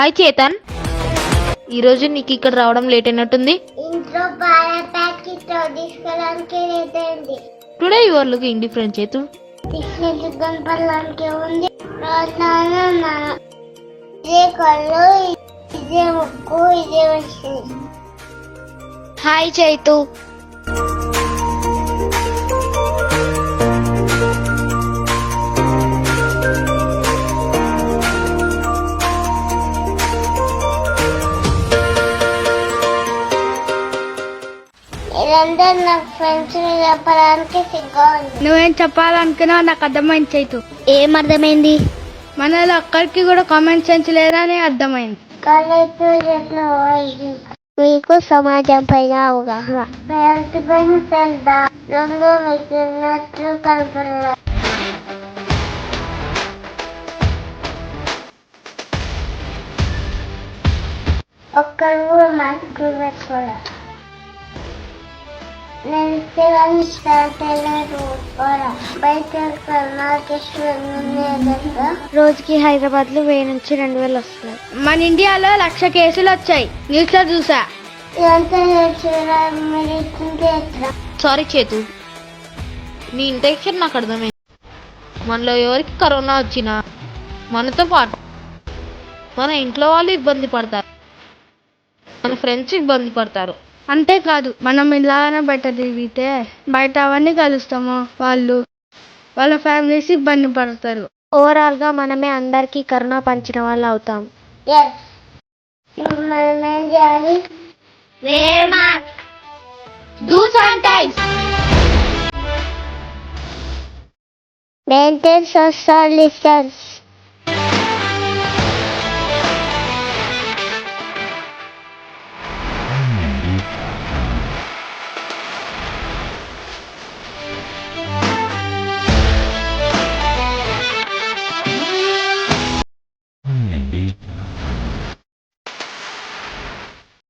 Hi Chetan, ఈరోజు నీకు ఇక్కడ రావడం లేట్ అయినట్టుంది. ఇంట్లో పాల ప్యాకెట్ తీసుకోవడానికి లేట్ అయింది. Today you are looking different చేతు. తీసుకెళ్ళి కొనపడానికి ఉంది. ఇదే కళ్ళు, ఇదే ముక్కు, ఇదే వచ్చింది. హాయ్ చైతు. ఇదంతా నాకు ఫ్రెండ్స్ చెప్పడానికి సిగ్గా ఉంది. నువ్వేం చెప్పాలనుకున్నావు నాకు అర్థమైంది చైతు. ఏం అర్థమైంది? మనలో ఒక్కరికి కూడా కామన్ సెన్స్ లేదని అర్థమైంది. మీకు సమాజం పైన అవగాహన, పేరెంట్ పైన శ్రద్ధ, రెండు మిగిలినట్లు కల్పన. ఒక్కరు కూడా మాస్క్ పెట్టుకోవాలి. నేను రోజుకి హైదరాబాద్ లో 1000 నుంచి 2000 వస్తున్నాయి. మన ఇండియాలో 1,00,000 కేసులు వచ్చాయి, న్యూస్ లో చూసా. సారీ చేతు, నీ ఇంటెన్షన్ నాకు అర్థమైంది. మనలో ఎవరికి కరోనా వచ్చినా మనతో పాటు మన ఇంట్లో వాళ్ళు ఇబ్బంది పడతారు, మన ఫ్రెండ్స్ ఇబ్బంది పడతారు. అంతేకాదు, మనం ఇలానే బయట తిరిగితే బయట అవన్నీ కలుస్తాము, వాళ్ళ ఫ్యామిలీస్ ఇబ్బంది పడతారు. ఓవరాల్ గా మనమే అందరికి కరోనా పంచిన వాళ్ళు అవుతాం. మనమేం చేయాలి? Maintain social distance.